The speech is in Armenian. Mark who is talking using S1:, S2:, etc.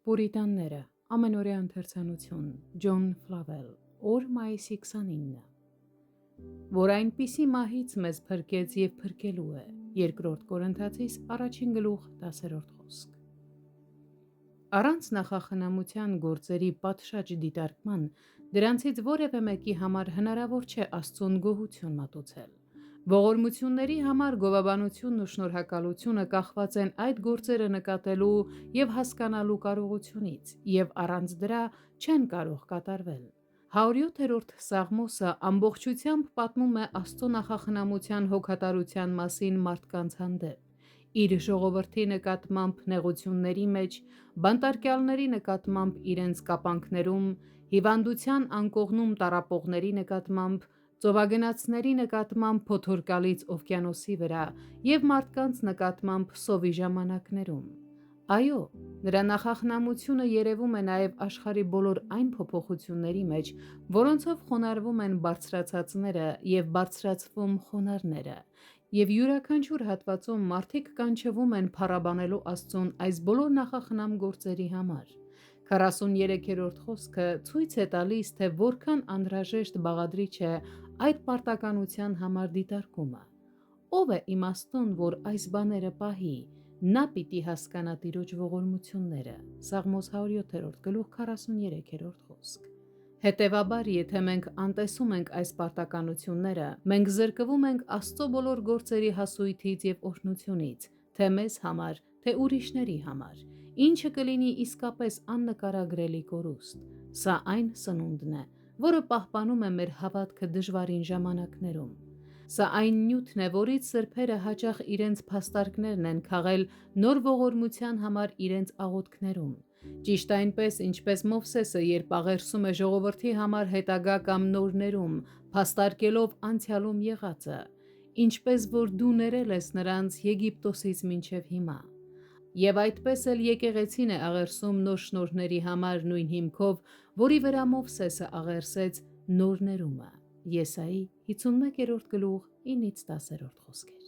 S1: Պուրիտանները, ամենօրյա ընթերցանություն, Ջոն Ֆլավել, օր մայիսի 29, որ այնպիսի մահից մեզ փրկեց և փրկելու է, 2 Կորնթացիս 1:10 խոսք։ Առանց նախախնամության գործերի պատշաճ դիտարկման, դրանցից որևէ մեկի համար հնարավոր չէ Աստծուն գոհություն մատուցել։ Ողորմությունների համար գովաբանությունն ու շնորհակալությունը կախված են այդ գործերը նկատելու և հասկանալու կարողությունից, և առանց դրա չեն կարող կատարվել։ 107-րդ Սաղմոսը ամբողջությամբ պատմում է Աստծո նախախնամության հոգատարության մասին մարդկանց հանդեպ, իր ժողովրդի նկատմամբ նեղությունների մեջ, բանտարկյալների նկատմամբ իրենց կապանքներում, հիվանդության անկողնում տառապողների նկատմամբ, ծովագնացների նկատմամբ փոթորկալից օվկիանոսի վրա և մարդկանց նկատմամբ սովի ժամանակներում։ Այո, նրա նախախնամությունը երևում է նաև աշխարհի բոլոր այն փոփոխությունների մեջ, որոնցով խոնարհվում են բարձրացածները և բարձրացվում խոնարհները, և յուրաքանչյուր հատվածում մարդիկ կանչվում են փառաբանելու Աստծուն այս բոլոր նախախնամ գործերի համար։ 43-րդ խոսքը ցույց է տալիս, թե որքան անհրաժեշտ բաղադրիչ է այդ պարտականության համար դիտարկումը։ Ո՞վ է իմաստուն, որ այս բաները պահի, նա պիտի հասկանա Տիրոջ ողորմությունները։ Սաղմոս 107-43 խոսք։ Հետևաբար, եթե մենք անտեսում ենք այս պարտականությունները, մենք զրկվում ենք Աստծո բոլոր գործերի հասույթից և օրհնությունից, թե մեզ համար, թե ուրիշների համար, ինչը կլինի իսկապես աննկարագրելի կորուստ։ Սա այն սնունդն է, որը պահպանում է մեր հավատքը դժվարին ժամանակներում։ Սա այն նյութն է, որից սրբերը հաճախ իրենց փաստարկներն են քաղել նոր ողորմության համար իրենց աղոթքներում։ Ճիշտ այնպես, ինչպես Մովսեսը, երբ աղերսում է ժողովրդի համար հետագա կամ նորներում, փաստարկելով անցյալում եղածը, ինչպես որ դու ներել ես նրանց Եգիպտոսից մինչև հիմա։ Եվ այդպես էլ եկեղեցին է աղերսում նոր շնորհների համար նույն հիմքով, որի վրա Մովսեսը աղերսեց նոր ներումը։ Եսայի 51-րդ գլուխ 9-10 խոսքեր։